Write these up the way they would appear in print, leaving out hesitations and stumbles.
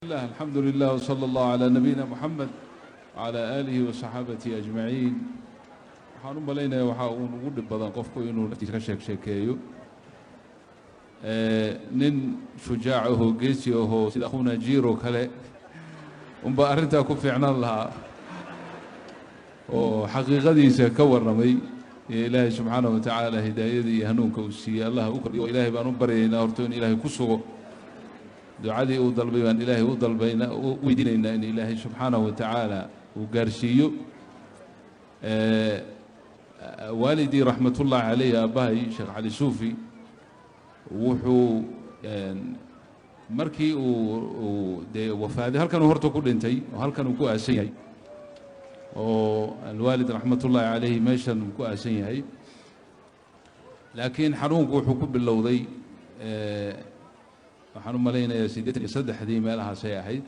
الله الحمد لله وصلى الله على نبينا محمد وعلى آله وصحابته أجمعين. waxaan u malaynayaa waxa uu ugu dhib badan qofku inuu naftiisa ka sheekeeyo nin shujaac ah oo geesi ah oo sida akhuna jiiro kale unba arinta ku fiicnaan lahaa oo xaqiiqadiisa ka warramay ilaahay subxaanahu wa tacaala hidaayadii iyo hanuunka uu siiyey allah u kordhiyo ilaahay baan u baryaynaa horto in ilaahay ku sugo ducadii uu dalbay baan ilaahay u dalbayna u weydiinaynaa in ilaahay subxaanahu wa tacaala uu gaarsiiyo والدي رحمة الله عليه أباي شيخ علي صوفي وحو مركي وفاده هل كانوا هرتو كل انتي وهل كانوا كو اسيي والوالد رحمة الله عليه ماشان كو اسيي لكن حنون كو حكم باللوضي حنون ملينا يا سيدتي صدح دي مالها سياحيد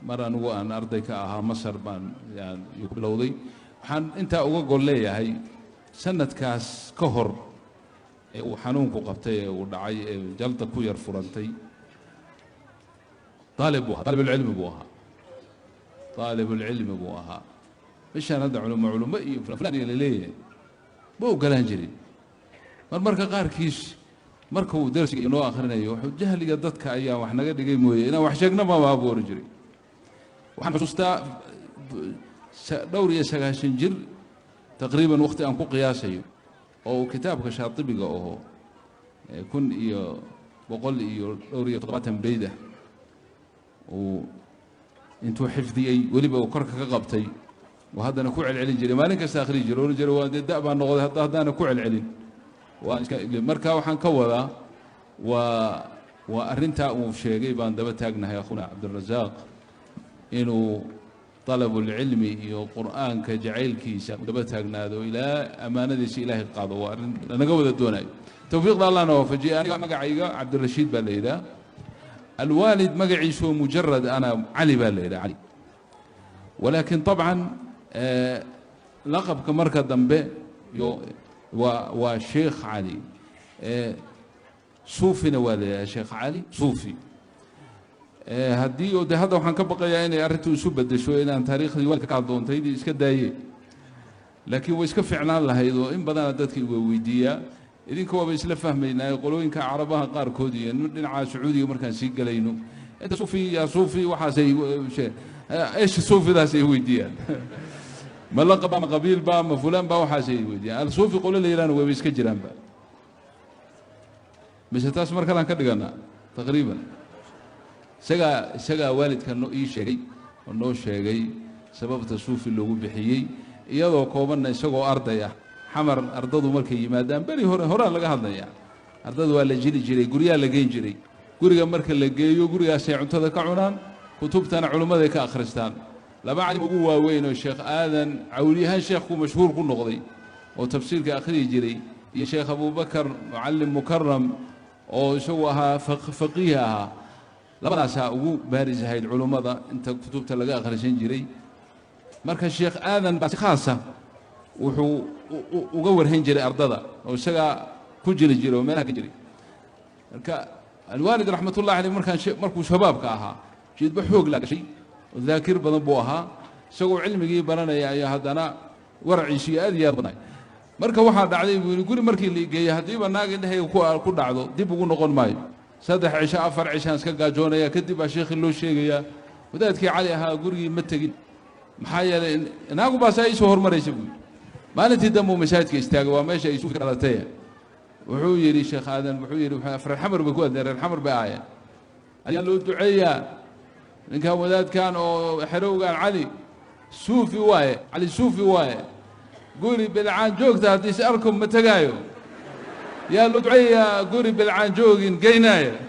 مرة نقول أن أرضك أها مصر بان يعني يكون باللوضي waxaan intaa uga gol leeyahay sanadkaas ka hor ee uu xanuunku qabtay ee uu dhacay ee jalda ku yar furantay طالب العلم buu ahaa طالب العلم buu ahaa bishaan hadda culimo iyo fulan la leeyahay buu galaan jiray marka qaarkiis marka uu darsiga inoo akhrinayo wuxuu jahliga dadka ayaa wax naga dhigay mooyee inaan wax sheegna ma baaboori jiray waxaan xusuustaa دوري سجاشن جر تقريبا وقت أنكو قياسي أو كتاب كشاطبي أو كن إيو بقول إيو دوري طبعا بيده وإنتو حفظي أي ولي بوكرك كقبتي وهذا أنا كوع العلن جري ما لك ساخري جرون جري وداب عن نقض هذا أنا كوع العلن ومركا وحن كوذا وأرنتا وشيء بان دبتاجنا يا أخونا عبد الرزاق إنه طلب العلم والقرآن كجعيل كيسا ودبتها قنادو إلى أمانة ديسي إلهي القاضي أنا قوة الدوني توفيق الله نوفجي أنا مقعيقا عبد الرشيد بالليلة الوالد مقعي سو مجرد أنا علي بالليلة علي ولكن طبعا لقب كمركز دنبه وشيخ علي صوفي نوالي يا شيخ علي صوفي هدي وده هذا وحن كبقى يعني أردت سبد شوي لأن تاريخ الوالد كعضون تيدي إسكت داية لكن وإسكت فعلا الله هيدو إن بدنا دتك ويدية إذن كوا بيسلا فهمينا يقولون إنك عربها قار كودية نودن على سعودي ومركان سيق لينو أنت صوفي يا صوفي وحاسي شيء إيش الصوفي ذا سي ويدية ما لقب ما قبيل با ما فلان با وحاسي ويدية الصوفي يقول لي لأنه ويسكت جيران با مش هتاسمر كلام كدقنا تقريبا isaga waalidka ii sheegay oo noo sheegay sababta suufi loogu bixiyay iyadoo kooban isagoo arday ah xamar ardadu markay yimaadaan bari hore laga hadlaya ardadu waa la jiri jiray guriga la geyn jiray guriga marka la geeyo gurigaas ay cuntada ka cunaan kutubtana culimada ka akhristaan laba cali ugu waaweyn oo sheekh aadan awliyahan sheekhu mashhuur ku noqday oo tafsiirka akhriyi jiray iyo sheekh Abu Bakar muallim mukarram oo isagu ahaa faqiih ahaa labadaasaa ugu baariz ahayd culimmada inta kutubta laga akhrisan jiray marka sheekh aadan baa si khaasa wuxuu uga warhayn jiray ardada oo isaga ku jiri jiray oo meelaha ka jiray marka alwaalid raxmatullahi alayhi markuu shabaabka ahaa jidba xoog la gashay oo daakir badan buu ahaa isagoo cilmigii baranaya ayaa haddana waraciisii aad iyo aad badnay marka waxaa dhacday buu guri markii la geeyay haddiiba naag indhahay ku dhacdo dib ugu noqon maayo saddex cisho afar cishaan iska gaajoonaya kadib baa sheekhi loo sheegayaa wadaadkii cali ahaa gurigii ma tegin maxaa yeelay inaagu baa saa isoo hormaraysa buu maalintii dambe uu masaajidka istaagay waa meesha ay suufi ka dhalatay wuxuu yidhi sheekh aadan wuxuu yidhi reer xamar bay ku adneen reer xamar bay aayeen ayaa loo duceeyaa ninkan wadaadkan oo xerowgan cali suufi waaye cali suufi waaye guri bilcaan joogta haddii si arkom ma tegaayo يا لدعية قري بالعنجوجين جيناية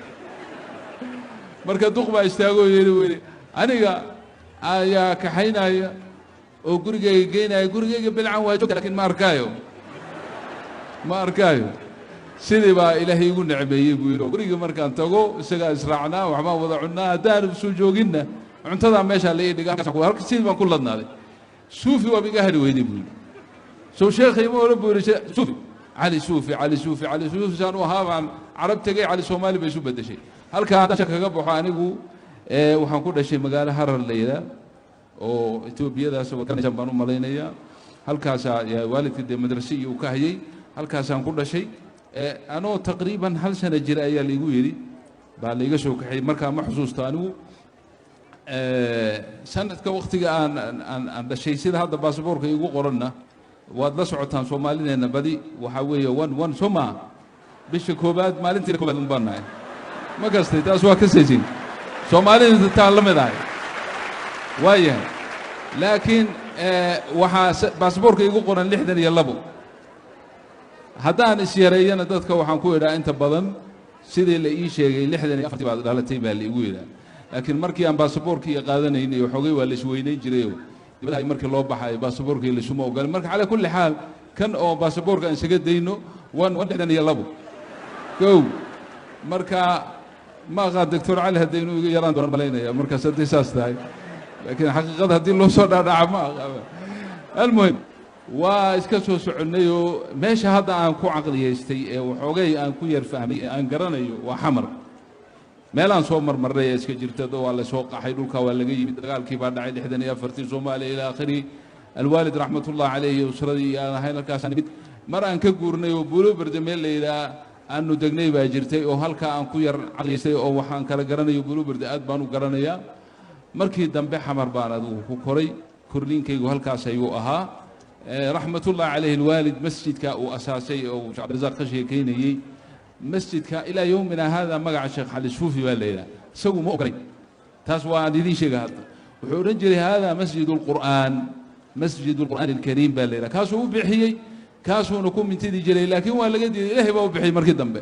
مركز دقبة استاجو يلوي أنا يا كحيناية وقري جيناية قري بالعنواجوك لكن ما أركايو سيدي با إلهي يقول نعمة يقولوا قري مركز تجو سجى إسرعنا وعما وضعنا دار سوجوجنا عنتظر ماشى اللي يدقق سقوا هرك سيد ما كل الناس شوفي وبيجهد ويدي بقول سو شيخ يقول بقول شوفي علي صوفي كانوا هذا عرب تجي علي سومالي بيشوف بده شيء هل كان هذا شك قبض حانيجو waxaan ku dhashay magaalo Harar Leyla oo Etoobiyadaas waddanka baan u maleynaya halkaas waalidkii de madrasa uu ka hayay halkaas aan ku dhashay anoo taqriiban hal sano jir ayaa la igu yiri baa la iga soo kaxay markaa ma xusuusto anigu sanadka waqtiga aan dhashay sida hadda baasaboorka igu qoranna waad la socotaan Soomaalideena badi waxa weeye 1 Soma bisha koobaad maalintii koobaad u baanaay ma gastay taas waa ka seejin Soomaalidu taa la mid ah waayahay laakiin waxa baasaboorka igu qoran 62 haddaan is yareeyana dadka waxaan ku idhaa inta badan sidii la ii sheegay 64 baad dhalatay baa la igu yidhaa laakiin markii aan baasaboorkii qaadanaynay xoogay waa la isweynayn jiray dibadda markii loo baxay baasaboorkii la suma ogal marka cala kulli xaal kan oo baasaboorka aan isaga dayno 162 go marka ma qaad doctor Ali hadaynu iga yaraan doon maleynaya marka sadii saas tahay laakiin xaqiiqada hadii loo soo dhaadhaca ma المهم waa iska soo soconayo meesha hadda aan ku aqliyeystay ee waxoogay aan ku yar fahmay aan garanayo waa xamar meelaan soo marmaray iska jirta waa la soo qaxay dhulka waa laga yimid dagaalkii baa dhacay 64 Soomaaliya ila akhiri الوالد رحمة الله عليه وسردي أنا هاي الكاس أنا بيت مرة أنك قرني وبولو بردميل ليلا أنو دقني باجرتي أو هالك أن كوير عليسي أو وحان كلا قرني وبولو برد أدبانو قرنيا مركي دمبي حمر باردو كوري كورلين كي وهالكاس أيو أها رحمة الله عليه الوالد مسجد كا أساسي أو عبد الرزاق خشي كيني مسجد كا إلى يومنا هذا مقع الشيخ علي الشوفي والليلة سووا مؤقري تاسوا دي شيء هذا وحورنجري هذا مسجد القرآن مسجد القرآن الكريم بالليلة كاسو بحيي كاسو نكون من تدي جري لكن ولا قد إلهي بو بحي مركز دمبه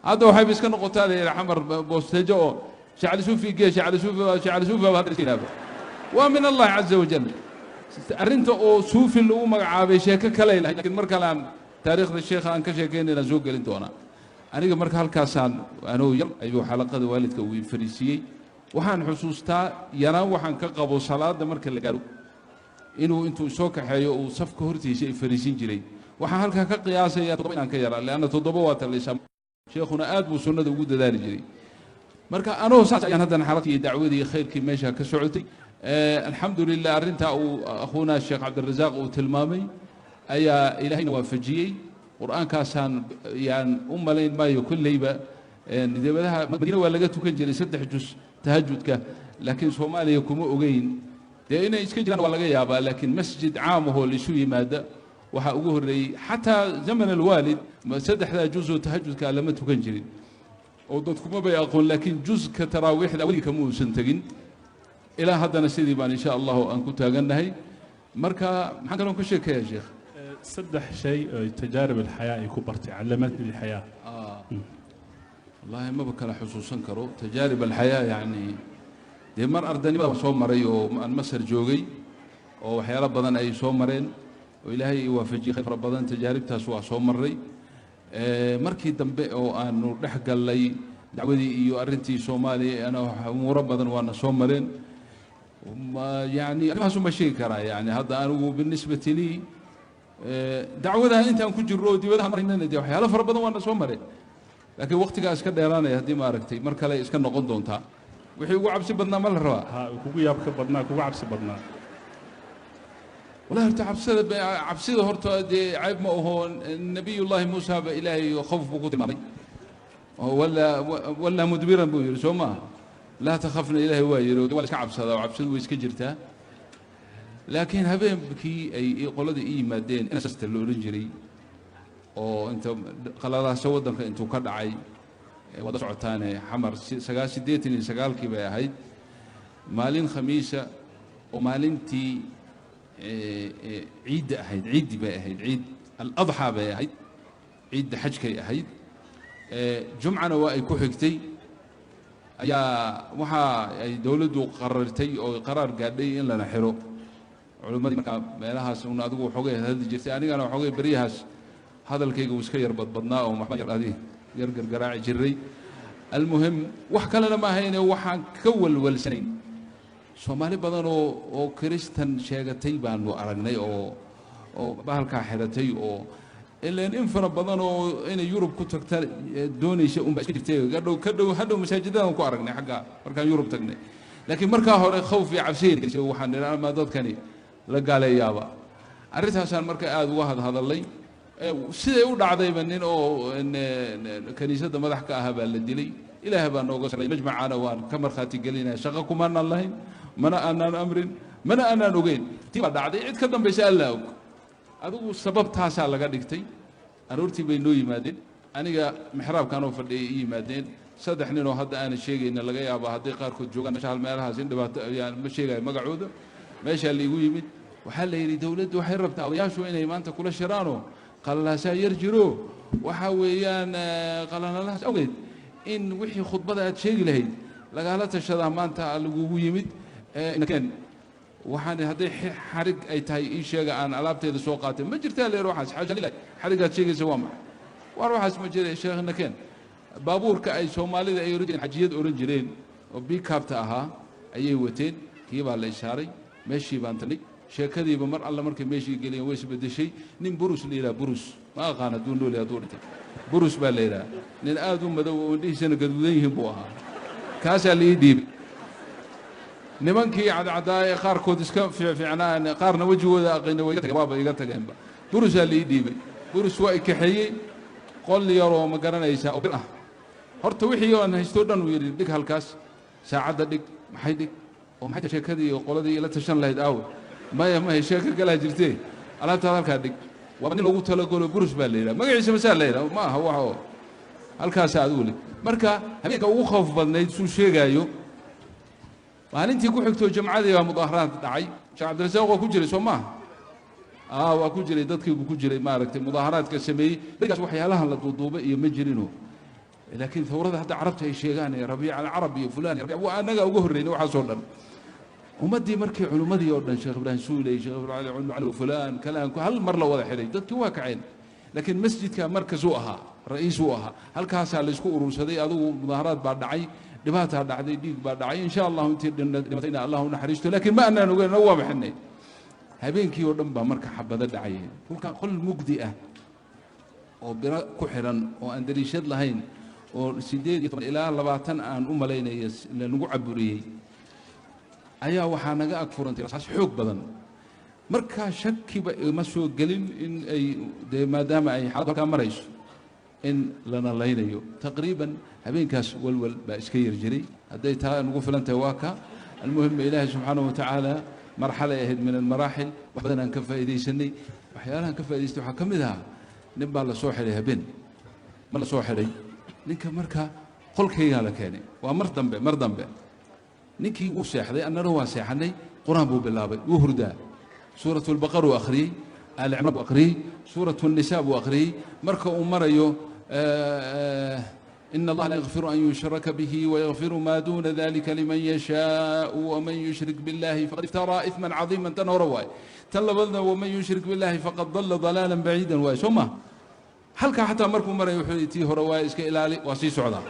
هذا هو حيبس كان قتال إلى حمر بوستجو شعل شوفي جي شعل شوفي بهذا الكلام ومن الله عز وجل أرنت أو سوفي اللي هو مقعابي شيخ كليل لكن مركلام تاريخ الشيخ أن كشيكين إلى زوج لنتونا أنا مركل هالكاسان أنا يل أيوه حلقة والدك وفريسي وحن حسوستا يرى وحن كقبو صلاة مركل اللي قالوا إنه أنتم سوق حيو وصفك هرتي شيء فريسين جري وحال كقياس يا طبعا كيرا لأن تضبوات اللي سام شيخنا آدم وسنة وجود دار جري مركا أنا وساعة يعني هذا حلقة دعوتي خير كمشى كسعودي الحمد لله أرنتا أخونا الشيخ عبد الرزاق وتلمامي أي إلهي وافجي قرآن كاسان يعني لين ما يكون ليبا ندبها مدينة ولا جت وكان جري 6 جزء تهجد لكن سومالي يكون أوجين لأن إسكندرية ولا جيابة لكن مسجد عام هو اللي شوي مادة وحقوه الري حتى زمن الوالد ما سدح ذا جزء تهجد كلمته كنجري وضدكم ما بيقول لكن جزء كتراويح الأولي كمو سنتين إلى هذا نسيدي بان إن شاء الله أن كنت أجنهي مركا حكى لهم كل شيء يا شيخ صدح شيء تجارب الحياة يكبرتي علمتني الحياة والله ما بكره حصوصا كرو تجارب الحياة يعني دي مر أردني بقى صوم مري ومسر جوجي وحياة بدن أي صوم مرين وإلهي يوافجي خير بدن تجارب تسوى صوم مري مركي دمبئ وأنو رحق لي دعودي يؤرنتي صومالي أنا مربضا وأنا صوم مرين يعني ما سوى شيء كرا يعني هذا أنا بالنسبة لي دعوتها أنت أن كنت الرودي وده مرينا دي وحياة فربضا وأنا صوم مرين لكن وقتك أسكت ديرانا يهدي ما ركتي مركلا يسكن نقدون تا وحي وعبس بدنا مال الروا ها كوكو يابك بدنا كوكو عبس بدنا والله ارت عبس هرت عيب ما هو النبي الله موسى إلهي خوف بقوت ماري ولا مدبرا بوير سوما لا تخافنا إلهي واير ولا كعبس هذا وعبس ويسكجرته لكن هبين بكي أي قلدي إي مادين أنا سستلو رجري أو أنت قلنا سودك أنتو كدعي وضع عتاني حمر سجال سديتني سجال كبا هيد مالين خميسة ومالين تي عيد هيد عيد بقى هيد عيد الأضحى بقى هيد عيد حج كي هيد جمعة نوائي كحكتي يا وحا دولة قررتي أو قرار قادي إن لنا حلو علماء مالها سون أدو حوجي هذا جرتي أنا حوجي بريهاس هذا الكيك وسكير بدنا أو محمد هذه يرجع قراعي جري المهم وحكى لنا ما هينا وحن كول والسنين سومالي بدن أو كريستن شاقتي بان وأرني أو بهالكاحرتي أو إلا إن إنفر بدن أو إن يوروب كنت دوني شيء بس كتير قالوا كدوا هدوا مساجدهم كأرني حقا كان يوروب تجني laakiin markaa hore khawf iyo cabsiin waxaan nidhaa ma dadkani la gaaleeyaaba arrintaasaan marka aad uga hadalay siday u dhacdayba nin oo kaniisadda madax ka ahaa baa la dilay ilaahay baa nooga saray majmacana waan ka markhaati gelinaya shaqo kumaanaan lahayn mana aanaan amrin mana aanaan ogeyn tii baa dhacday cid ka dambaysa alla og adigu sababtaasaa laga dhigtay aroortii bay noo yimaadeen aniga mixraabkanoo fadhiyay i yimaadeen saddex ninoo hadda aanan sheegayna laga yaaba hadday qaarkood joogaan meesha hal meelahaas in dhibaato ma sheegayo magacooda meeshaa laigu yimid waxaa la yidhi dawladdu waxay rabtaa odayaashu inay maanta kula shiraanoo qalalaasaa yar jiro waxa weeyaan qalalalahaas awgeed in wixii khudbada aad sheegi lahayd lagala tashadaa maanta lagugu yimid nakeen waxaan hadday xarig ay tahay ii sheega aan alaabteeda soo qaatay ma jirtaa leer waxaas xaaja xarigaad sheegaysa waa maxay war waxaas ma jiray sheekh nakeen baabuurka ay soomaalida ay oran jireen xajiyad oran jireen oo biikaabta ahaa ayay wateen kii baa la ishaaray meeshii baan tanay sheekadiiba mar alla markay meeshii geliyeen way isbedeshay nin burus la yidhaha burus ma aqaan hadduu nool hadduu dhintay burus baa la yidhaha nin aad u madow oo indhihiisana gaduudan yihiin buu ahaa kaasaa la ii dhiibay nimankii cadcadaa ee qaarkood iska fiicnaan qaarna wejigooda aqayna way waaba iga tageenba burusaa la ii dhiibay burus waa i kaxeeyey qol yaroo ma garanaysaa oo bir ah horta wixii aan haysto dhan uu yidhi dhig halkaas saacadda dhig maxay dhig oo maxay sheekadii iyo qoladii ila tashan lahayd aawe maya sheeko galaa jirtee alaabtaad halkaa dhig waa nin lagu talagalo burus baa la yidhaha magaciisa masaa la yidhaha ma aha wax oo halkaasa adigu le marka habeenka ugu khawf badnayd suu sheegaayo maalintii ku xigtoo jamcadii baa mudaaharaad dhacay sheekh cabdirasaaq waa ku jiray soo maaha waa ku jiray dadkiibu ku jiray maaragtay mudaaharaadka sameeyey berigaas waxyaalahan la duuduubay iyo ma jirinoo laakiin thawrada hadda carabta ay sheegaan rabiic alcarab iyo fulaan waa annaga uga horreynay waxaasoo dhan ummaddii markii culimmadii oo dhan sheekh ibraahim suuley sheekh ibraahim fulaan kalaanku hal mar la wada xidhay dadkii waa kaceen laakiin masjidka markasuu ahaa ra'iisuu ahaa halkaasaa la isku urursaday adigu mudaaharaad baa dhacay dhibaataa dhacday dhiig baa dhacay insha allahu intii dhimatayna allah u naxariisto laakiin ma annaan ogeyn waa bixinay habeenkii oo dhan baa marka xabado dhacayeen dhulka qol mugdi ah oo biro ku xiran oo aan dariishad lahayn oo 8 ilaa 20 aan u malaynaya lagu caburiyey ayaa waxaa naga ag furantay rasaas xoog badan markaa shakiba ma soo gelin in ay dee maadaama ay xaalad halkaa marayso in lana laynayo taqriiban habeenkaas walwal baa iska yar jiray hadday taa nagu filan tahay waa ka almuhim ilaahay subxaanahu watacaala marxalay ahayd min almaraaxil wax badan aan ka faa'iidaysanay waxyaalahan ka faa'iidaystay waxaa ka mid ahaa nin baa la soo xidhay habeen ma la soo xidhay ninka marka qolkaygaa la keenay waa mar dambe ninkii uu seexday annana waa seexanay quraan buu bilaabay wuu hurdaa suuratu albaqar uu akhriyey aali cimraan buu akhriyey suuratu annisaa buu akhriyey marka uu marayo إن الله لا يغفر أن يشرك به ويغفر ما دون ذلك لمن يشاء ومن يشرك بالله فقد افترى إثما عظيما تنور واي تلبذنا ومن يشرك بالله فقد ضل ضلالا بعيدا واي ثم halka xataa markuu maray wuxuu tii hore waa iska ilaali waa sii socdaa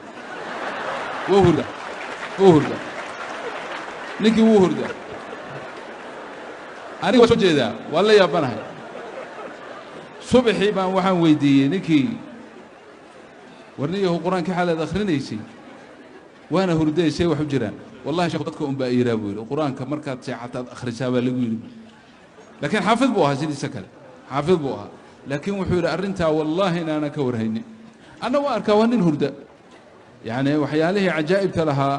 wuu hurda ninkii wuu hurda aniga waa soo jeedaa waa la yaabanahay subaxii baan waxaan weydiiyey ninkii warniyahu qur-aanka xaalaad akhrinaysay waana hurdaysay wax u jiraan wallahi sheekh dadka un baa iiraa buu yidhi qur-aanka markaad seexataad akhrisaa baa lagu yidhi laakiin xaafid buu ahaa sidiisa kale xaafid buu ahaa laakiin wuxuu yidhi arrintaa wallaahi inaana ka warhaynin anna waa arkaa waa nin hurda yacni waxyaalihii cajaa'ibta lahaa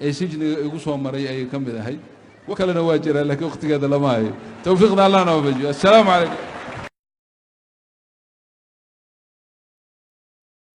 ee sijniga igu soo maray ayay ka mid ahayd wa kalena waa jiraa laakiin wakhtigeeda lama hayo tawfiiqna allahna wafajiyo assalaamu calaykum